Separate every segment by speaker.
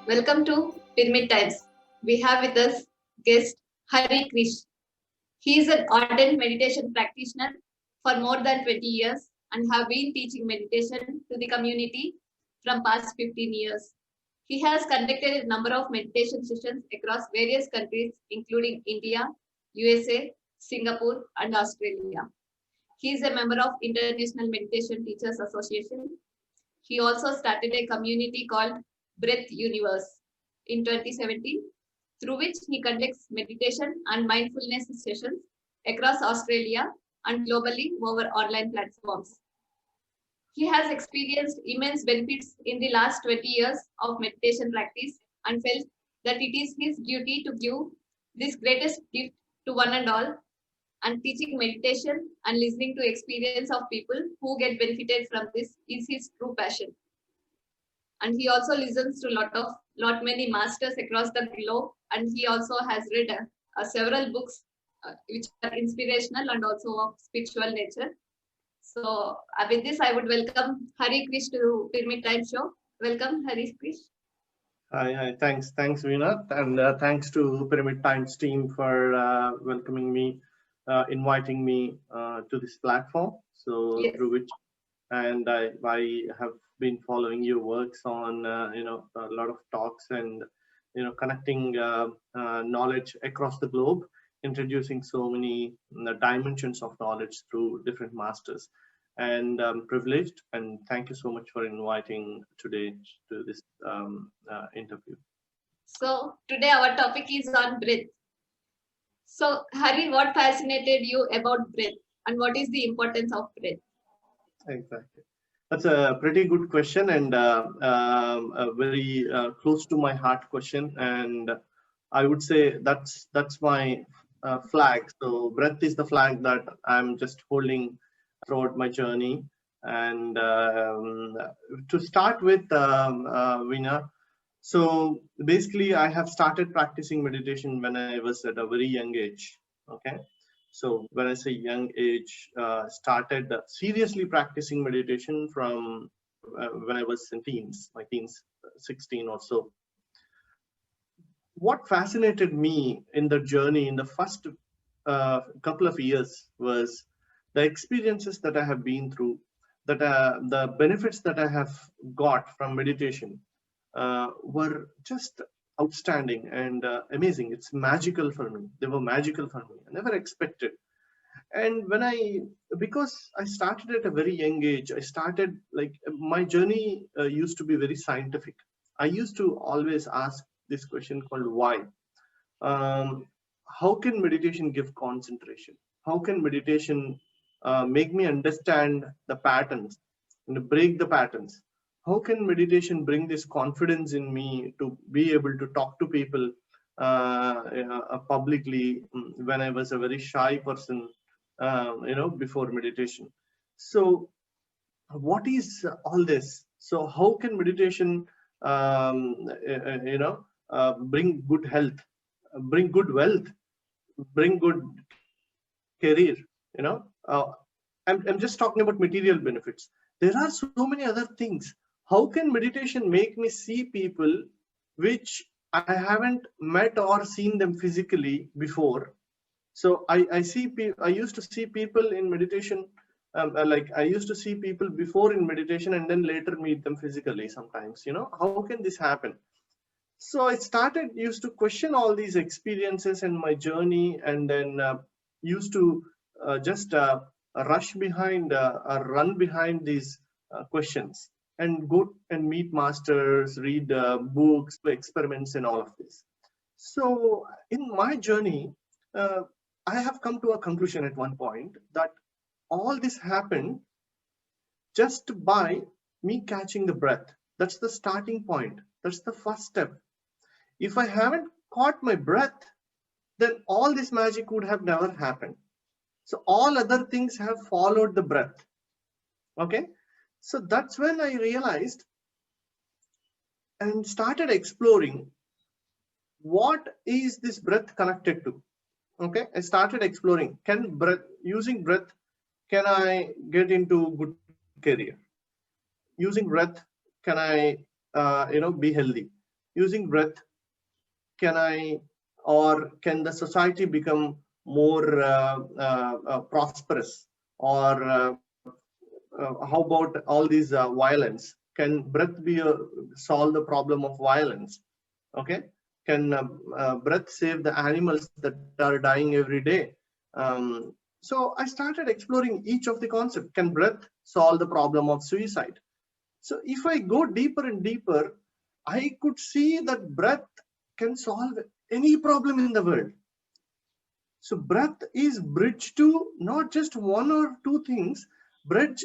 Speaker 1: Welcome to Pyramid Times. We have with us guest Kris. He is an ardent meditation practitioner for more than 20 years and have been teaching meditation to the community from past 15 years. He has conducted a number of meditation sessions across various countries including India, USA, Singapore and Australia. He is a member of International Meditation Teachers Association. He also started a community called Breath Universe in 2017, through which he conducts meditation and mindfulness sessions across Australia and globally over online platforms. He has experienced immense benefits in the last 20 years of meditation practice and felt that it is his duty to give this greatest gift to one and all, and teaching meditation and listening to experience of people who get benefited from this is his true passion. And he also listens to lot many masters across the globe, and he also has read several books which are inspirational and also of spiritual nature. So with this I would welcome Kris to Pyramid Time show. Welcome Kris.
Speaker 2: Hi, thanks Veena, and thanks to Pyramid Times team for welcoming me, inviting me to this platform. So yes. Through which, and I have been following your works on a lot of talks and connecting knowledge across the globe, introducing so many dimensions of knowledge through different masters. And I'm privileged, and thank you so much for inviting today to this interview.
Speaker 1: So today our topic is on breath. So Hari, what fascinated you about breath, and what is the importance of breath?
Speaker 2: Exactly. That's a pretty good question, and a very close to my heart question. And I would say that's my flag. So breath is the flag that I'm just holding throughout my journey. And to start with, Veena, so basically I have started practicing meditation when I was at a very young age. Okay. So when I say young age, started seriously practicing meditation from when I was in my teens, 16 or so. What fascinated me in the journey in the first couple of years was the experiences that I have been through, that the benefits that I have got from meditation were just outstanding and amazing. It's magical for me. They were magical for me. I never expected. And because I started at a very young age, I started my journey used to be very scientific. I used to always ask this question called why. How can meditation give concentration? How can meditation make me understand the patterns and break the patterns? How can meditation bring this confidence in me to be able to talk to people publicly when I was a very shy person, before meditation? So what is all this? So how can meditation, bring good health, bring good wealth, bring good career? I'm just talking about material benefits. There are so many other things. How can meditation make me see people which I haven't met or seen them physically before? So I used to see people in meditation, I used to see people before in meditation and then later meet them physically sometimes. How can this happen? So I used to question all these experiences and my journey, and then used to just rush behind or run behind these questions and go and meet masters, read books, experiments, and all of this. So in my journey, I have come to a conclusion at one point that all this happened just by me catching the breath. That's the starting point. That's the first step. If I haven't caught my breath, then all this magic would have never happened. So all other things have followed the breath. Okay. So that's when I realized and started exploring what is this breath connected to. Okay. I started exploring, using breath, can I get into good career? Using breath, can I, be healthy? using breath, can the society become more prosperous? Or how about all these violence? Can breath solve the problem of violence? Okay, can breath save the animals that are dying every day? So I started exploring each of the concepts. Can breath solve the problem of suicide? So if I go deeper and deeper, I could see that breath can solve any problem in the world. So breath is bridge to not just one or two things. Breath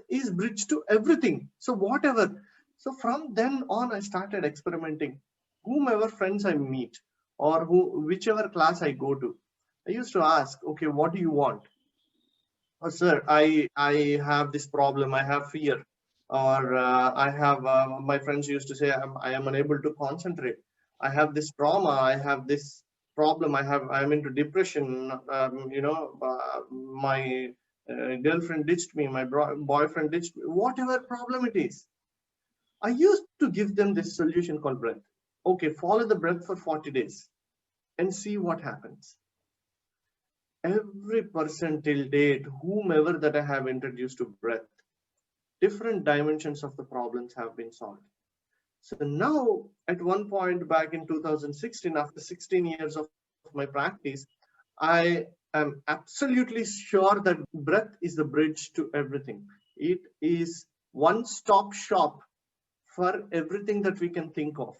Speaker 2: is bridge to everything. So whatever. So from then on, I started experimenting. Whomever friends I meet, or whichever class I go to, I used to ask, okay, what do you want? Oh, sir, I have this problem. I have fear, or I have. My friends used to say I am unable to concentrate. I have this trauma. I have this problem. I am into depression. My girlfriend ditched me. My boyfriend ditched me. Whatever problem it is, I used to give them this solution called breath. Okay, follow the breath for 40 days and see what happens. Every person till date, whomever that I have introduced to breath, different dimensions of the problems have been solved. So now, at one point back in 2016, after 16 years of my practice, I am absolutely sure that breath is the bridge to everything. It is one-stop shop for everything that we can think of,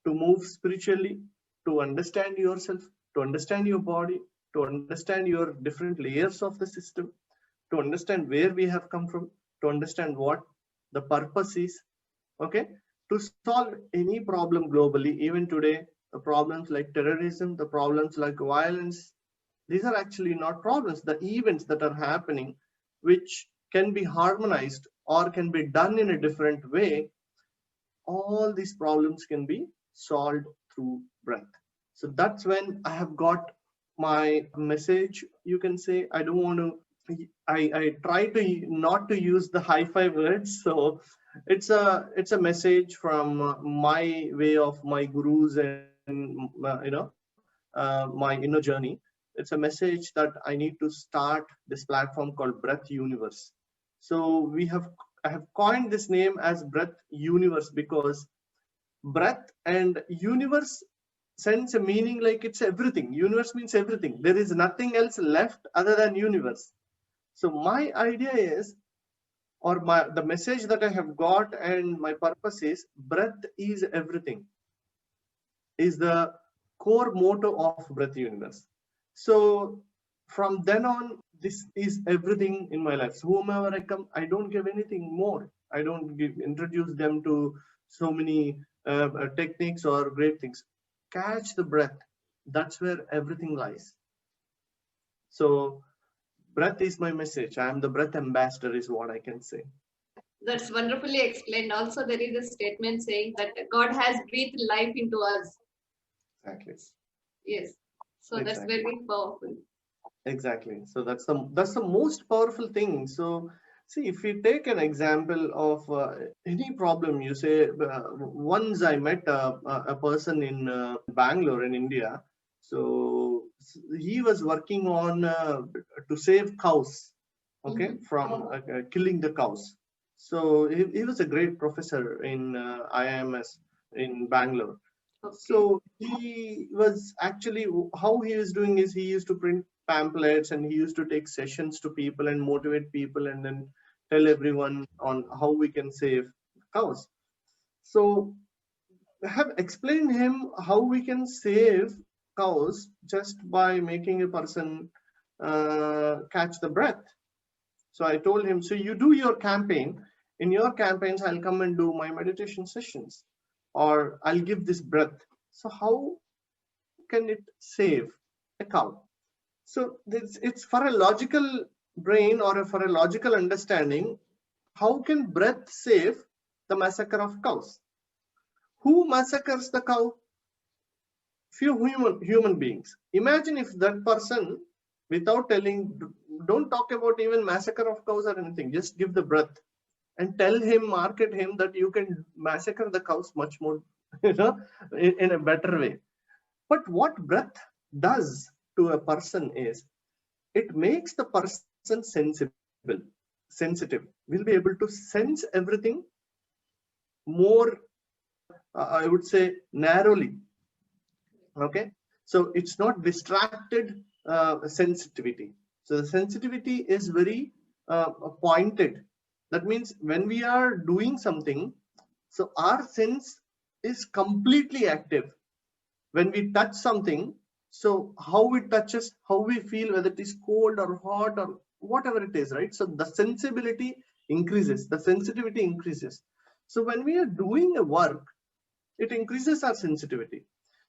Speaker 2: to move spiritually, to understand yourself, to understand your body, to understand your different layers of the system, to understand where we have come from, to understand what the purpose is, okay, to solve any problem globally. Even today, the problems like terrorism, the problems like violence, these are actually not problems. The events that are happening, which can be harmonized or can be done in a different way, all these problems can be solved through breath. So that's when I have got my message. You can say, I don't want to, I try to not to use the high-fi words. So it's a message from my way of my gurus and my inner journey. It's a message that I need to start this platform called Breath Universe. So I have coined this name as Breath Universe because breath and universe sends a meaning like it's everything. Universe means everything. There is nothing else left other than universe. So my idea is, or the message that I have got and my purpose is, breath is everything, is the core motto of Breath Universe. So from then on, this is everything in my life. So whomever I come, I don't give anything more. I don't introduce them to so many techniques or great things. Catch the breath. That's where everything lies. So breath is my message. I am the breath ambassador is what I can say.
Speaker 1: That's wonderfully explained. Also, there is a statement saying that God has breathed life into us.
Speaker 2: Exactly.
Speaker 1: Yes. So
Speaker 2: Exactly.
Speaker 1: that's very powerful.
Speaker 2: Exactly. So that's the most powerful thing. So see, if we take an example of any problem, you say, once I met a person in Bangalore in India. So he was working on to save cows, okay, from killing the cows. So he was a great professor in IIMS in Bangalore.
Speaker 1: Okay.
Speaker 2: So he was actually, how he is doing is, he used to print pamphlets and he used to take sessions to people and motivate people and then tell everyone on how we can save cows. So I have explained him how we can save cows just by making a person catch the breath. So I told him, so you do your campaign. In your campaigns, I'll come and do my meditation sessions, or I'll give this breath. So how can it save a cow? So it's for a logical brain or for a logical understanding. How can breath save the massacre of cows? Who massacres the cow? Few human beings. Imagine if that person, without telling, don't talk about even massacre of cows or anything, just give the breath and tell him, market him that you can massacre the cows much more you know, in a better way. But what breath does to a person is, it makes the person sensitive, will be able to sense everything more, I would say, narrowly. Okay, so it's not distracted sensitivity. So the sensitivity is very pointed. That means when we are doing something, so our sense is completely active. When we touch something, so how it touches, how we feel, whether it is cold or hot or whatever it is, right? So the sensibility increases, the sensitivity increases. So when we are doing a work, it increases our sensitivity.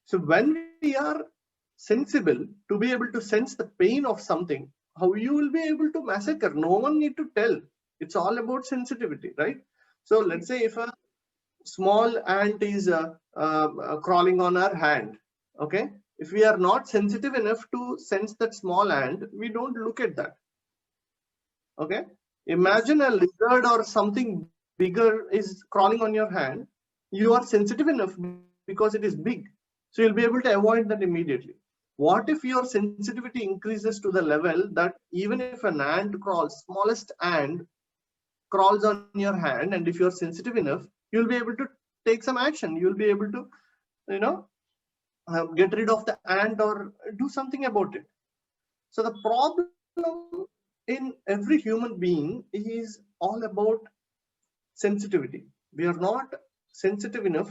Speaker 2: So when we are sensible to be able to sense the pain of something, how you will be able to massacre? No one need to tell. It's all about sensitivity, right? So let's say if a small ant is crawling on our hand, okay, if we are not sensitive enough to sense that small ant, we don't look at that. Okay, imagine a lizard or something bigger is crawling on your hand. You are sensitive enough because it is big, so you'll be able to avoid that immediately. What if your sensitivity increases to the level that even if an ant crawls, smallest ant crawls on your hand, and if you're sensitive enough, you'll be able to take some action. You'll be able to, you know, get rid of the ant or do something about it. So the problem in every human being is all about sensitivity. We are not sensitive enough,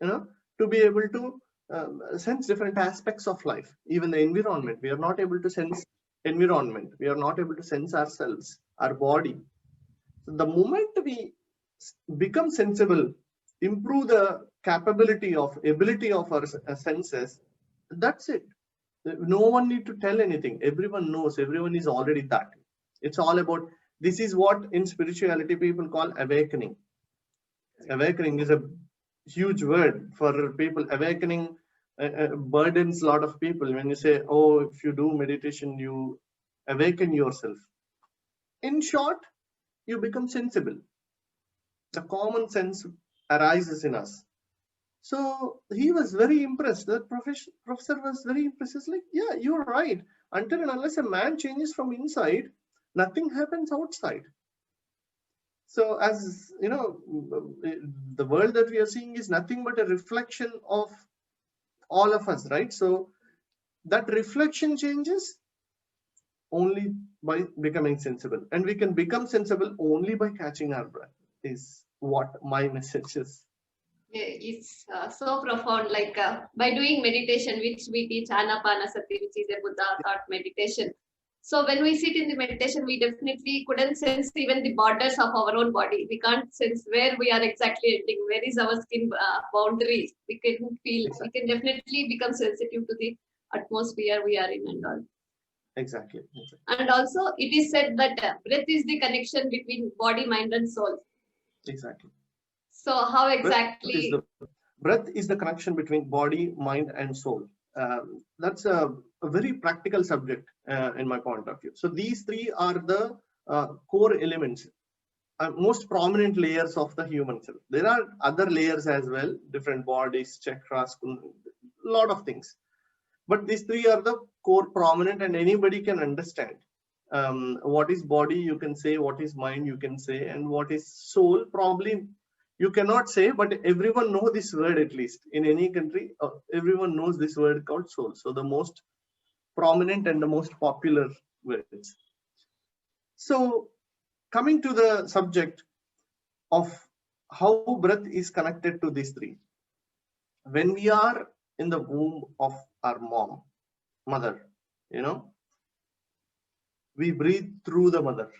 Speaker 2: you know, to be able to sense different aspects of life. Even the environment, we are not able to sense environment. We are not able to sense ourselves, our body. So the moment we become sensible, improve the capability of ability of our senses, that's it. No one need to tell anything. Everyone knows, everyone is already that. It's all about, this is what in spirituality people call awakening. Awakening is a huge word for people. Awakening burdens a lot of people. When you say, oh, if you do meditation, you awaken yourself. In short, you become sensible. The common sense arises in us. So he was very impressed. The professor was very impressed. He's like, yeah, you're right. Until and unless a man changes from inside, nothing happens outside. So as you know, the world that we are seeing is nothing but a reflection of all of us, right? So that reflection changes only by becoming sensible. And we can become sensible only by catching our breath, is what my message is.
Speaker 1: It's so profound. Like by doing meditation, which we teach Anapanasati, which is a Buddha thought meditation. So when we sit in the meditation, we definitely couldn't sense even the borders of our own body. We can't sense where we are exactly ending. Where is our skin boundary? We can feel.
Speaker 2: Exactly.
Speaker 1: We can definitely become sensitive to the atmosphere we are in and all.
Speaker 2: Exactly.
Speaker 1: And also, it is said that breath is the connection between body, mind, and soul.
Speaker 2: Exactly.
Speaker 1: So how exactly?
Speaker 2: Breath is the connection between body, mind, and soul. That's a very practical subject in my point of view. So these three are the core elements, most prominent layers of the human self. There are other layers as well, different bodies, chakras, a lot of things. But these three are the core prominent, and anybody can understand. What is body, you can say. What is mind, you can say. And what is soul, probably you cannot say, but everyone knows this word. At least in any country, everyone knows this word called soul. So the most prominent and the most popular words. So coming to the subject of how breath is connected to these three. When we are in the womb of our mother, you know, we breathe through the mother.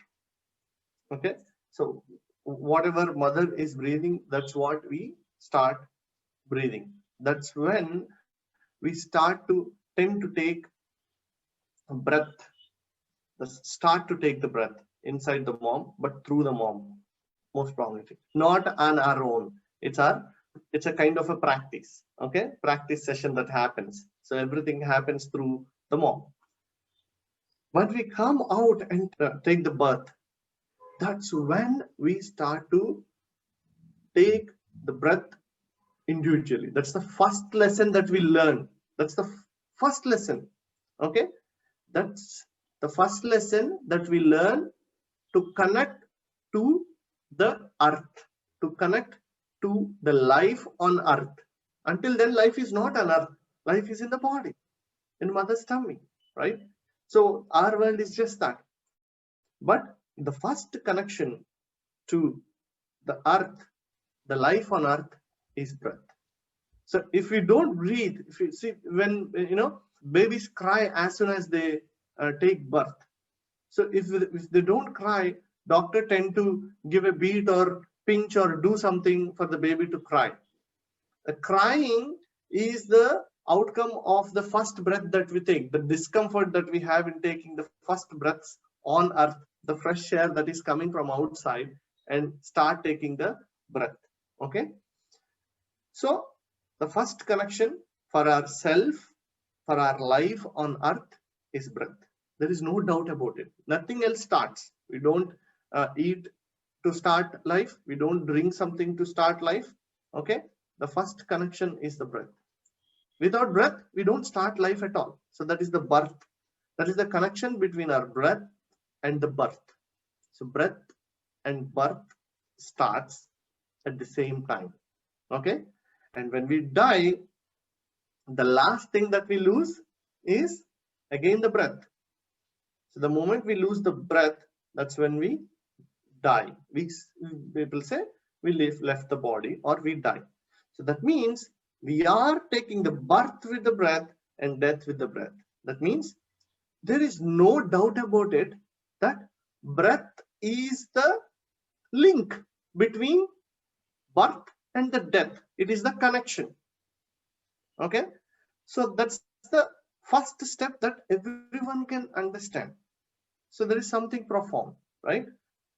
Speaker 2: Okay, so whatever mother is breathing, that's what we start breathing. That's when we start to tend to take a breath, start to take the breath inside the mom, but through the mom, most prominently, not on our own. It's a kind of a practice. Okay, practice session that happens. So everything happens through the mom. When we come out and take the birth, that's when we start to take the breath individually. That's the first lesson that we learn. That's the first lesson. Okay, that's the first lesson that we learn, to connect to the earth, to connect to the life on earth. Until then, life is not on earth. Life is in the body, in mother's tummy, right? So our world is just that. But the first connection to the earth, the life on earth, is breath. So if we don't breathe, if you see, when babies cry as soon as they take birth. So if they don't cry, doctor tend to give a beat or pinch or do something for the baby to cry. The crying is the outcome of the first breath that we take, the discomfort that we have in taking the first breaths on earth, the fresh air that is coming from outside, and start taking the breath. Okay, so the first connection for ourself, for our life on earth, is breath. There is no doubt about it. Nothing else starts. We don't eat to start life. We don't drink something to start life. Okay, the first connection is the breath. Without breath, we don't start life at all. So that is the birth. That is the connection between our breath and the birth. So breath and birth starts at the same time. Okay, and when we die, the last thing that we lose is again the breath. So the moment we lose the breath, that's when we die. People say we left the body, or we die. So that means we are taking the birth with the breath and death with the breath. That means there is no doubt about it that breath is the link between birth and the death. It is the connection. Okay, so that's the first step that everyone can understand. So there is something profound, right?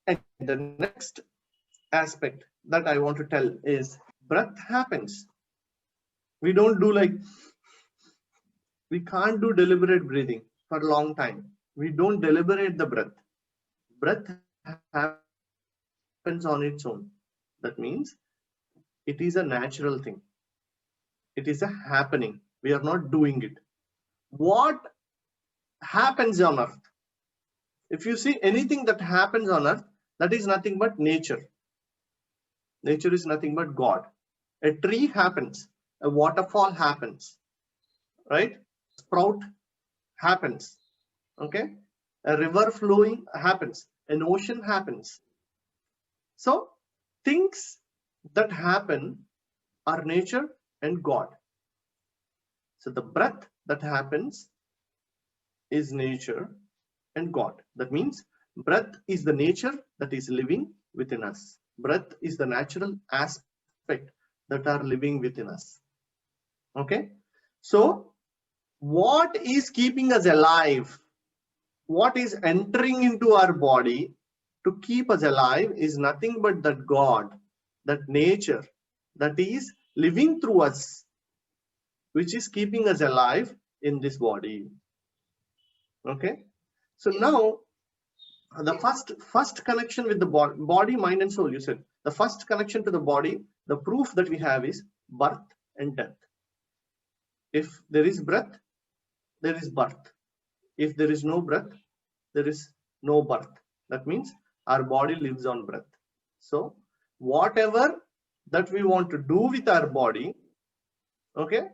Speaker 2: And the next aspect that I want to tell is breath happens. We don't do we can't do deliberate breathing for a long time. We don't deliberate the breath. Breath happens on its own. That means it is a natural thing. It is a happening. We are not doing it. What happens on earth? If you see anything that happens on earth, that is nothing but nature. Nature is nothing but God. A tree happens, a waterfall happens, right? Sprout happens, okay? A river flowing happens, an ocean happens. So things that happen are nature and God. So the breath that happens is nature and God. That means breath is the nature that is living within us. Breath is the natural aspect that are living within us. Okay, so what is keeping us alive? What is entering into our body to keep us alive is nothing but that God, that nature that is living through us, which is keeping us alive in this body. Okay, so now the first connection with the body, mind and soul, you said the first connection to the body, the proof that we have is birth and death. If there is breath, there is birth. If there is no breath, there is no birth. That means our body lives on breath. So whatever that we want to do with our body, okay,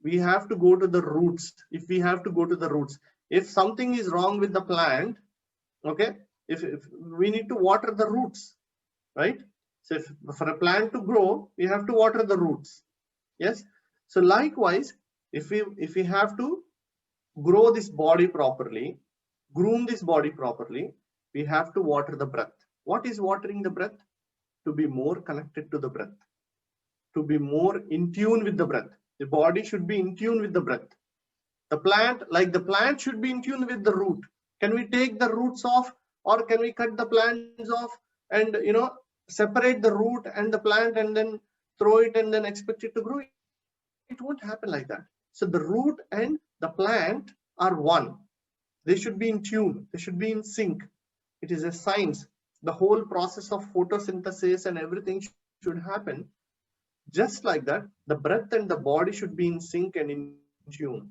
Speaker 2: we have to go to the roots. If we have to go to the roots, if something is wrong with the plant, okay, if we need to water the roots, right? So if for a plant to grow, we have to water the roots. Yes. So likewise, if we have to grow this body properly, groom this body properly, we have to water the breath. What is watering the breath? To be more connected to the breath, to be more in tune with the breath. The body should be in tune with the breath. The plant should be in tune with the root. Can we take the roots off, or can we cut the plants off and separate the root and the plant and then throw it and then expect it to grow? It won't happen like that. So the root and the plant are one. They should be in tune. They should be in sync. It is a science. The whole process of photosynthesis and everything should happen Just like that, the breath and the body should be in sync and in tune.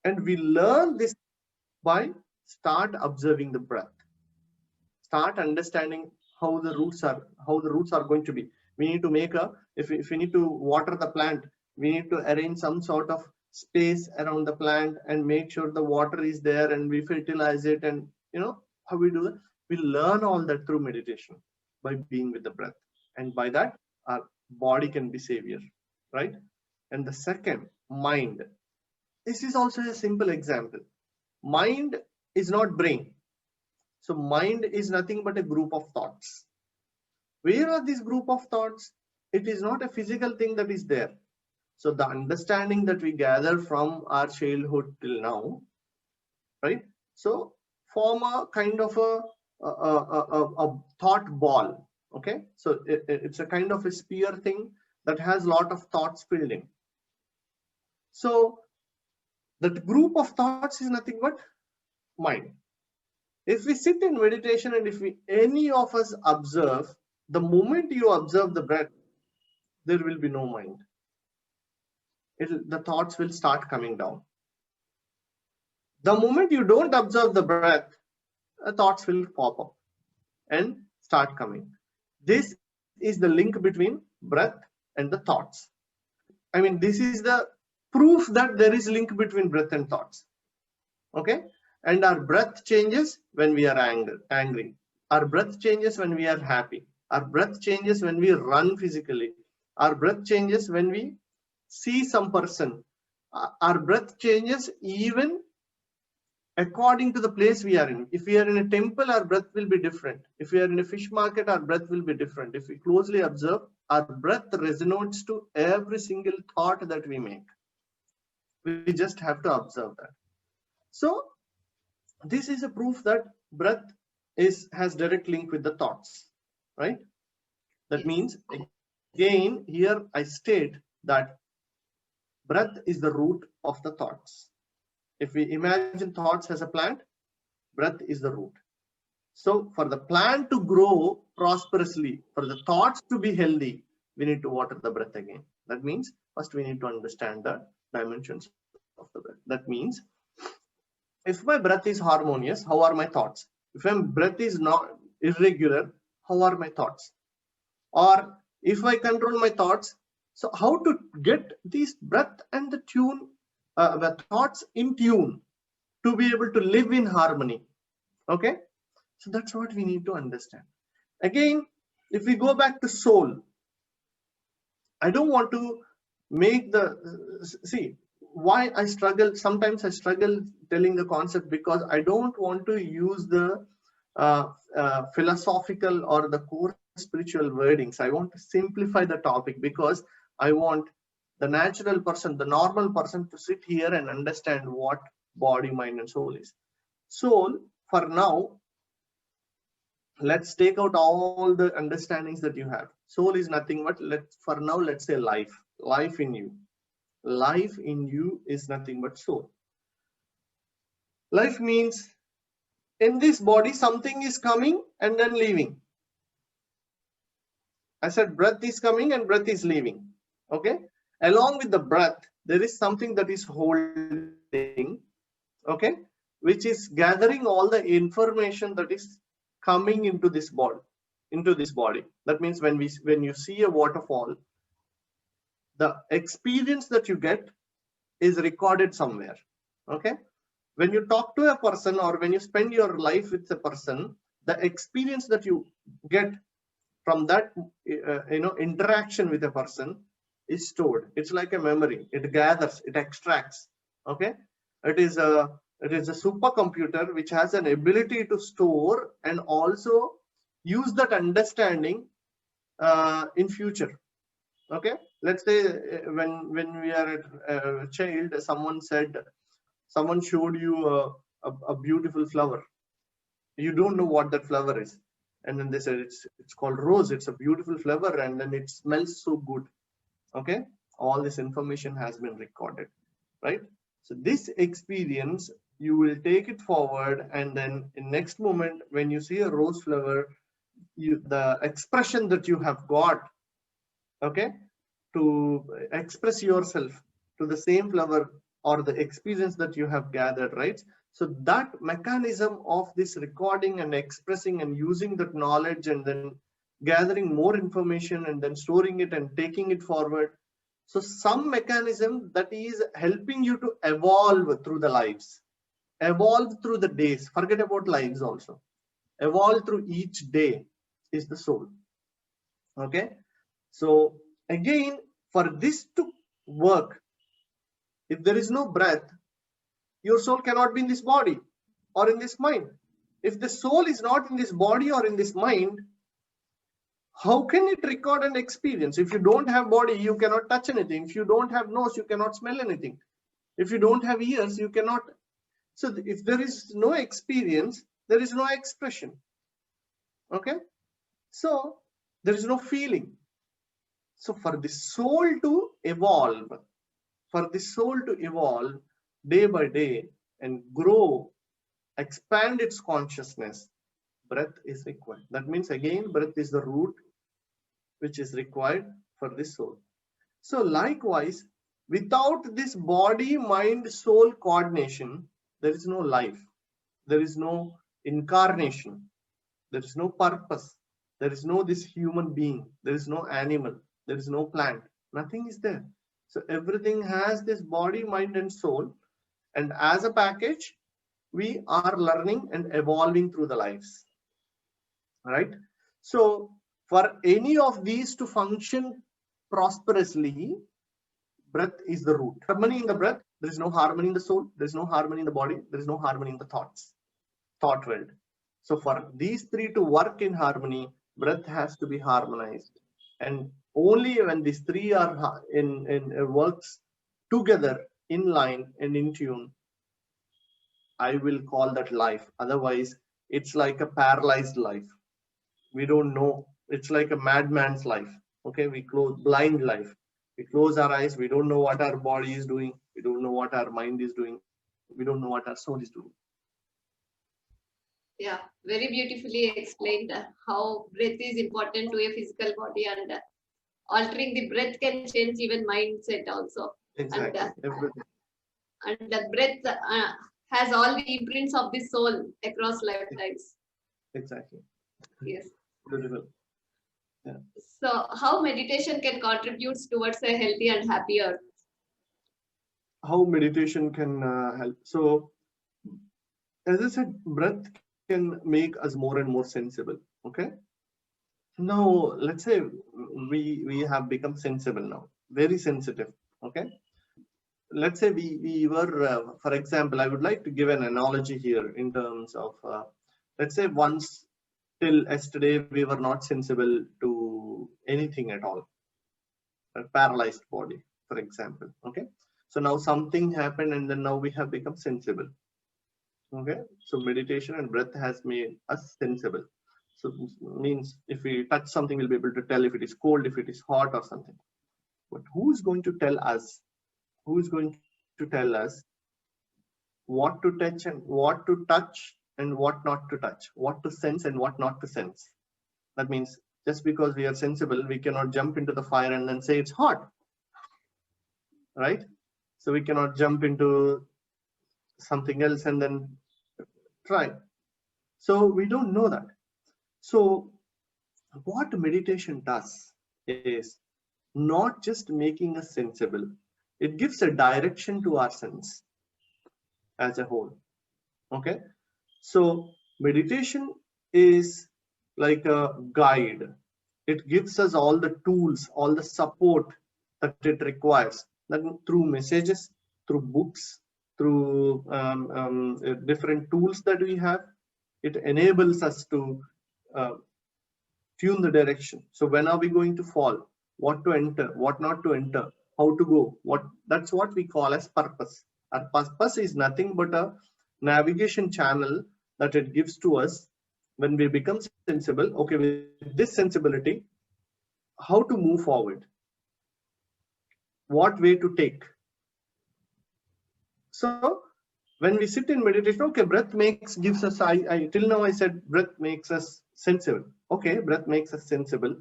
Speaker 2: And we learn this by start observing the breath, start understanding how the roots are going to be. We need to make a, if we need to water the plant, we need to arrange some sort of space around the plant and make sure the water is there, and we fertilize it. And how we do that, we learn all that through meditation, by being with the breath. And by that, our body can be savior, right? And the second, mind. This is also a simple example. Mind is not brain. So mind is nothing but a group of thoughts. Where are these group of thoughts? It is not a physical thing that is there. So the understanding that we gather from our childhood till now, right? So form a kind of a thought ball. Okay, so it's a kind of a sphere thing that has a lot of thoughts filled in. So that group of thoughts is nothing but mind. If we sit in meditation and if any of us observe, the moment you observe the breath, there will be no mind. The thoughts will start coming down. The moment you don't observe the breath, the thoughts will pop up and start coming. This is the link between breath and the thoughts. I mean, this is the proof that there is link between breath and thoughts. Okay? And our breath changes when we are angry. Our breath changes when we are happy. Our breath changes when we run physically. Our breath changes when we see some person. Our breath changes even according to the place we are in. If we are in a temple, our breath will be different. If we are in a fish market, our breath will be different. If we closely observe, our breath resonates to every single thought that we make. We just have to observe that. So this is a proof that breath has direct link with the thoughts, right? That means, again, here I state that breath is the root of the thoughts. If we imagine thoughts as a plant, breath is the root. So for the plant to grow prosperously, for the thoughts to be healthy, we need to water the breath again. That means first we need to understand the dimensions of the breath. That means, if my breath is harmonious, how are my thoughts? If my breath is not irregular, how are my thoughts? Or if I control my thoughts, so how to get these breath and the thoughts in tune to be able to live in harmony? Okay, so that's what we need to understand. Again, if we go back to soul, I don't want to make see why I struggle. Sometimes I struggle telling the concept because I don't want to use the philosophical or the core spiritual wordings. I want to simplify the topic because I want the natural person, the normal person, to sit here and understand what body, mind, and soul is. Soul, for now, let's take out all the understandings that you have. Soul is nothing but, for now, let's say life in you. Life in you is nothing but soul. Life means in this body, something is coming and then leaving. I said breath is coming and breath is leaving. Okay. Along with the breath, there is something that is holding, okay, which is gathering all the information that is coming into this body. That means when you see a waterfall, the experience that you get is recorded somewhere. Okay. When you talk to a person or when you spend your life with a person, the experience that you get from that interaction with a person is stored. It's like a memory. It gathers, it extracts. Okay. It is a supercomputer which has an ability to store and also use that understanding in future. Okay. Let's say when we are a child, someone showed you a beautiful flower. You don't know what that flower is, and then they said it's called rose. It's a beautiful flower, and then it smells so good. Okay, all this information has been recorded, right? So this experience, you will take it forward, and then in next moment when you see a rose flower, the expression that you have got, okay, to express yourself to the same flower or the experience that you have gathered, right? So that mechanism of this recording and expressing and using that knowledge and then gathering more information and then storing it and taking it forward. So some mechanism that is helping you to evolve through the lives, evolve through the days, forget about lives also, evolve through each day is the soul. Okay, so again, for this to work, if there is no breath, your soul cannot be in this body or in this mind. If the soul is not in this body or in this mind, how can it record an experience? If you don't have body, you cannot touch anything. If you don't have nose, you cannot smell anything. If you don't have ears, you cannot. So if there is no experience, there is no expression. Okay, so there is no feeling. So for the soul to evolve, day by day and grow, expand its consciousness, breath is required. That means again, breath is the root which is required for this soul. So likewise, without this body, mind, soul coordination, there is no life. There is no incarnation. There is no purpose. There is no this human being. There is no animal. There is no plant. Nothing is there. So everything has this body, mind, and soul. And as a package, we are learning and evolving through the lives. Right? So for any of these to function prosperously, breath is the root. Harmony in the breath, there is no harmony in the soul, there is no harmony in the body, there is no harmony in the thought world. So for these three to work in harmony, breath has to be harmonized. And only when these three are in works together, in line and in tune, I will call that life. Otherwise, it's like a paralyzed life. We don't know. It's like a madman's life. Okay, we close blind life. We close our eyes. We don't know what our body is doing. We don't know what our mind is doing. We don't know what our soul is doing.
Speaker 1: Yeah, very beautifully explained how breath is important to a physical body, and altering the breath can change even mindset also.
Speaker 2: Exactly.
Speaker 1: And the breath has all the imprints of the soul across lifetimes.
Speaker 2: Exactly.
Speaker 1: Yes.
Speaker 2: Beautiful. Yeah.
Speaker 1: So how meditation can contribute towards a healthy and happy earth?
Speaker 2: How meditation can help. So as I said, breath can make us more and more sensible. Okay. Now let's say we have become sensible now, very sensitive. Okay. Let's say we were, for example, I would like to give an analogy here in terms of, let's say once till yesterday we were not sensible to anything at all, a paralyzed body, for example. Okay, so now something happened and then now we have become sensible. Okay, so meditation and breath has made us sensible. So means if we touch something, we'll be able to tell if it is cold, if it is hot or something. But who is going to tell us? Who is going to tell us what to touch and what to touch and what not to touch, what to sense and what not to sense? That means just because we are sensible, we cannot jump into the fire and then say it's hot, right? So we cannot jump into something else and then try. So we don't know that. So what meditation does is not just making us sensible, it gives a direction to our sense as a whole. Okay, so meditation is like a guide. It gives us all the tools, all the support that it requires. That through messages, through books, through different tools that we have, it enables us to tune the direction. So when are we going to fall? What to enter? What not to enter? How to go? That's what we call as purpose. Our purpose is nothing but a navigation channel that it gives to us when we become sensible. Okay, with this sensibility, how to move forward? What way to take? So when we sit in meditation, okay, breath gives us, till now I said breath makes us sensible. Okay, breath makes us sensible.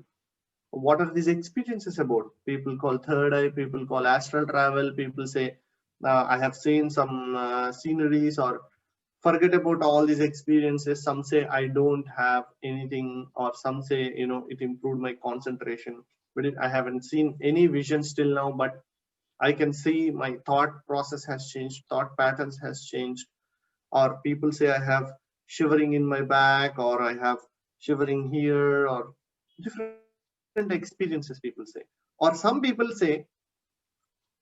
Speaker 2: What are these experiences about? People call third eye, people call astral travel, people say I have seen some sceneries, or forget about all these experiences. Some say I don't have anything, or some say, you know, it improved my concentration, but I haven't seen any vision still now, but I can see my thought process has changed, thought patterns has changed. Or people say I have shivering in my back, or I have shivering here, or different experiences people say. Or some people say,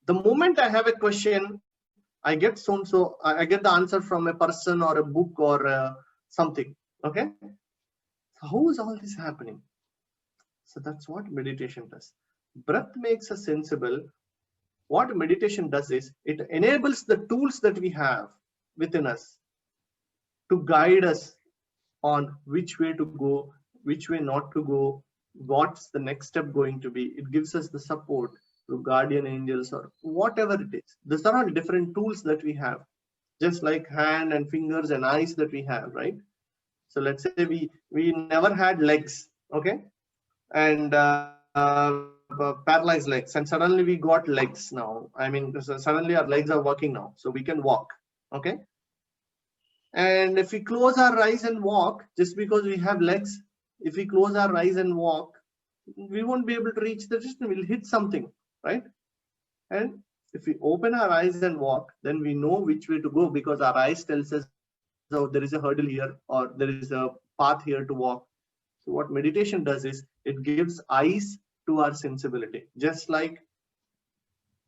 Speaker 2: the moment I have a question, I get so I get the answer from a person or a book or something. Okay, so how is all this happening? So that's what meditation does. Breath makes us sensible. What meditation does is it enables the tools that we have within us to guide us on which way to go, which way not to go, what's the next step going to be. It gives us the support through guardian angels or whatever it is. These are all different tools that we have, just like hand and fingers and eyes that we have, right? So let's say we never had legs, okay, and paralyzed legs, and suddenly we got legs now. I mean, suddenly our legs are working now, so we can walk, okay. And if we close our eyes and walk, just because we have legs, if we close our eyes and walk, we won't be able to reach the distance. We'll hit something, right? And if we open our eyes and walk, then we know which way to go, because our eyes tells us, oh, there is a hurdle here, or there is a path here to walk. So what meditation does is it gives eyes to our sensibility. Just like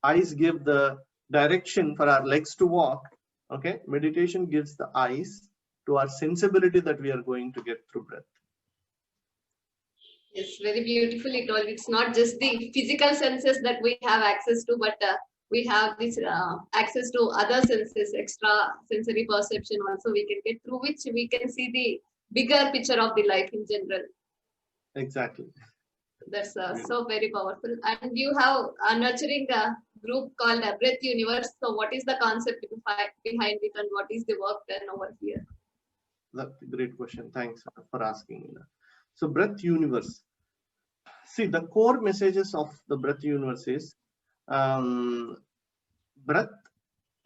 Speaker 2: eyes give the direction for our legs to walk, okay, meditation gives the eyes to our sensibility that we are going to get through breath.
Speaker 1: Yes, very beautifully told. It's not just the physical senses that we have access to, but we have this access to other senses, extra sensory perception also we can get, through which we can see the bigger picture of the life in general.
Speaker 2: Exactly.
Speaker 1: That's so very powerful. And you have a nurturing group called Breath Universe. So what is the concept behind it, and what is the work done over here?
Speaker 2: That's a great question. Thanks for asking, Veena. So breath universe. See, the core messages of the breath universe is breath,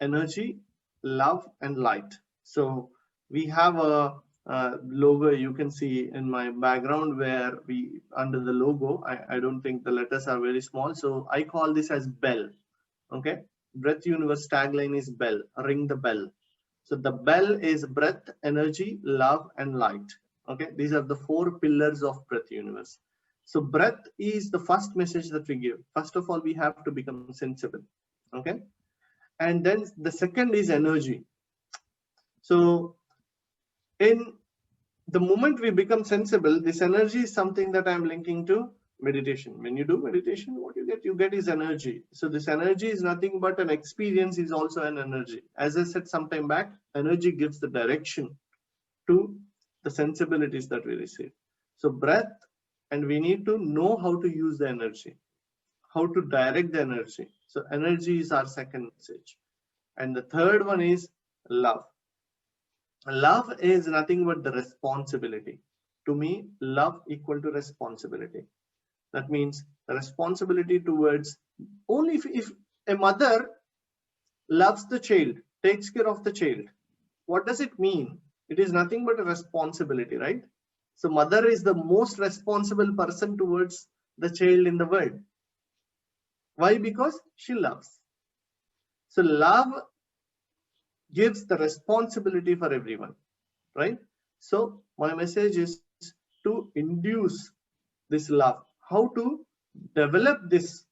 Speaker 2: energy, love, and light. So we have a logo you can see in my background, where we, under the logo, I don't think the letters are very small, so I call this as bell. Okay, breath universe tagline is bell, ring the bell. So the bell is breath, energy, love, and light. Okay, these are the four pillars of breath universe. So breath is the first message that we give. First of all, we have to become sensible. Okay, and then the second is energy. So in the moment we become sensible, this energy is something that I'm linking to meditation. When you do meditation, what you get is energy. So this energy is nothing but an experience, is also an energy. As I said some time back, energy gives the direction to the sensibilities that we receive. So breath, and we need to know how to use the energy, how to direct the energy. So energy is our second message. And the third one is love. Love is nothing but the responsibility. To me, love equal to responsibility. That means the responsibility towards, only if a mother loves the child, takes care of the child, what does it mean? It is nothing but a responsibility, right? So mother is the most responsible person towards the child in the world. Why? Because she loves. So love gives the responsibility for everyone, right? So my message is to induce this love. How to develop this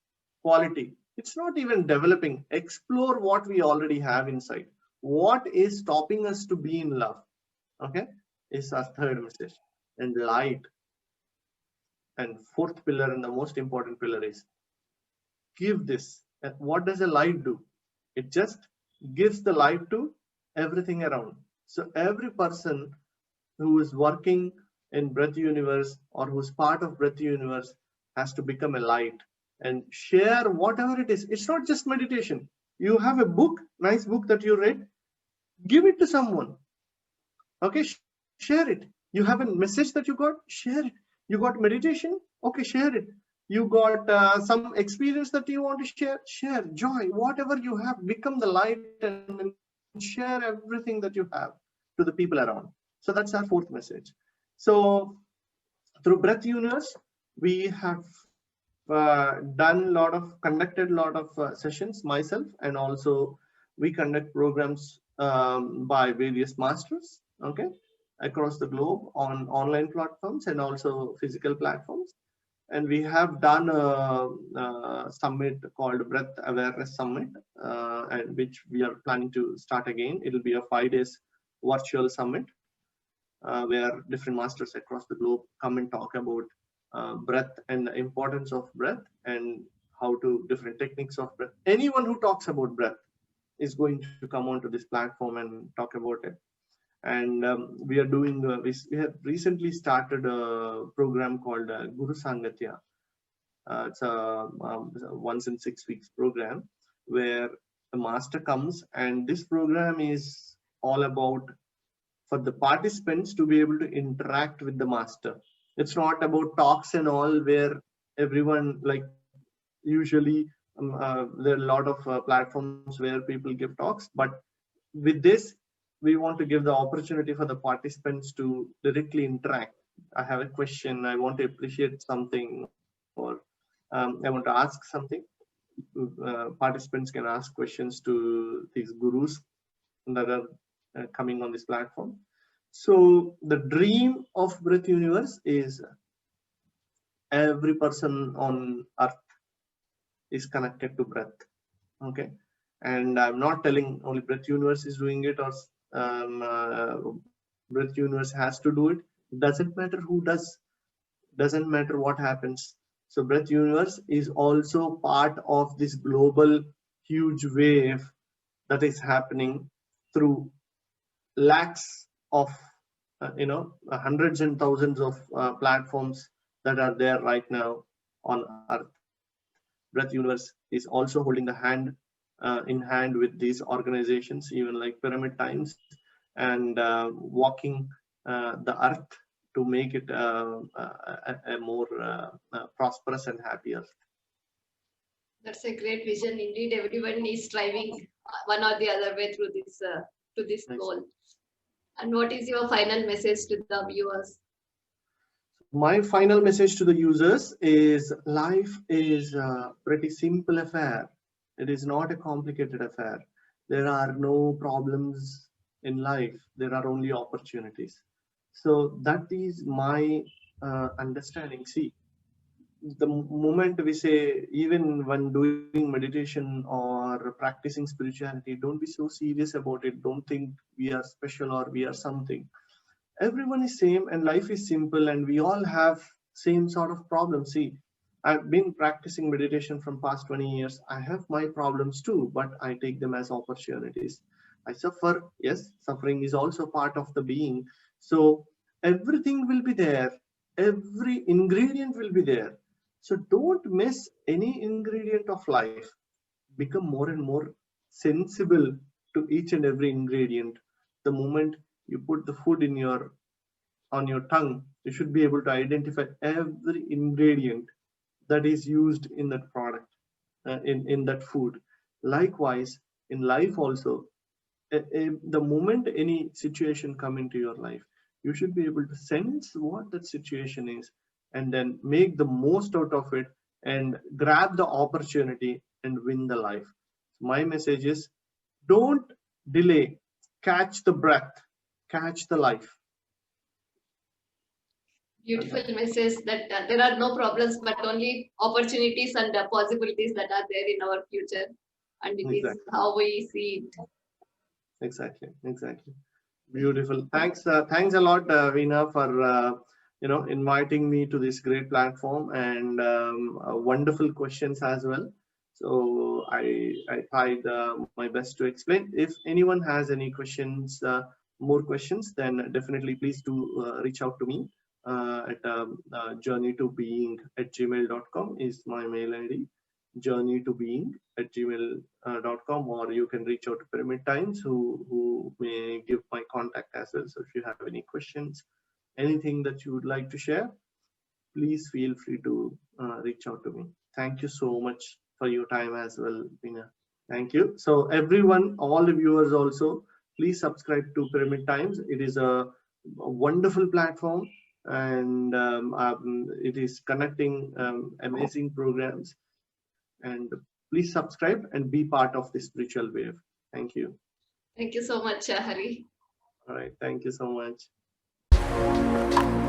Speaker 2: quality? It's not even developing. Explore what we already have inside. What is stopping us to be in love? Okay, is our third message. And light. And fourth pillar, and the most important pillar, is give this. And what does a light do? It just gives the light to everything around. So every person who is working in breath universe, or who's part of breath universe, has to become a light and share whatever it is. It's not just meditation. You have a book, nice book that you read, give it to someone. Okay, share it. You have a message that you got, share it. You got meditation, okay, share it. you got some experience that you want to share joy, whatever you have, become the light and then share everything that you have to the people around. So that's our fourth message. So through Breath Universe, we have conducted a lot of sessions myself, and also we conduct programs by various masters, okay, across the globe on online platforms and also physical platforms. And we have done a summit called Breath Awareness Summit, and which we are planning to start again. It will be a 5 days virtual summit where different masters across the globe come and talk about breath and the importance of breath and how to different techniques of breath. Anyone who talks about breath is going to come onto this platform and talk about it. And we are doing, we have recently started a program called Guru Sangatya. It's a once in 6 weeks program where the master comes, and this program is all about for the participants to be able to interact with the master. It's not about talks and all where everyone, like usually there are a lot of platforms where people give talks, but with this we want to give the opportunity for the participants to directly interact. I have a question, I want to appreciate something, or I want to ask something. Participants can ask questions to these gurus that are coming on this platform. So the dream of Breath Universe is every person on earth is connected to breath, okay? And I'm not telling only Breath Universe is doing it, or Breath Universe has to do it. Doesn't matter who does, doesn't matter what happens. So Breath Universe is also part of this global huge wave that is happening through lakhs of hundreds and thousands of platforms that are there right now on earth. Breath Universe is also holding the hand in hand with these organizations, even like PyramidTimes, and walking the earth to make it a more prosperous and happier.
Speaker 1: That's a great vision. Indeed, everyone is striving one or the other way through this to this goal. And what is your final message to the viewers?
Speaker 2: My final message to the users is life is a pretty simple affair. It is not a complicated affair. There are no problems in life. There are only opportunities. So that is my understanding. See, the moment we say, even when doing meditation or practicing spirituality, don't be so serious about it. Don't think we are special or we are something. Everyone is same and life is simple, and we all have same sort of problems. See, I've been practicing meditation from past 20 years. I have my problems too, but I take them as opportunities. I suffer. Yes, suffering is also part of the being. So everything will be there. Every ingredient will be there. So don't miss any ingredient of life. Become more and more sensible to each and every ingredient. The moment you put the food in your on your tongue, you should be able to identify every ingredient that is used in that product, in that food. Likewise, in life also, the moment any situation come into your life, you should be able to sense what that situation is and then make the most out of it and grab the opportunity and win the life. My message is, don't delay, catch the breath, catch the life.
Speaker 1: Beautiful message that there are no problems, but only opportunities and possibilities that are there in our future, and it is how we see it.
Speaker 2: Exactly. Beautiful. Thanks a lot, Veena, for inviting me to this great platform, and wonderful questions as well. So I tried my best to explain. If anyone has any questions, more questions, then definitely please do reach out to me at journeytobeing@gmail.com is my mail ID. journeytobeing@gmail.com, or you can reach out to PyramidTimes, who may give my contact as well. So if you have any questions, anything that you would like to share, please feel free to reach out to me. Thank you so much for your time as well, Veena. Thank you. So everyone, all the viewers also, please subscribe to Pyramid Times. It is a wonderful platform, and it is connecting amazing programs. And please subscribe and be part of the spiritual wave. Thank you.
Speaker 1: Thank you so much, Hari.
Speaker 2: All right. Thank you so much.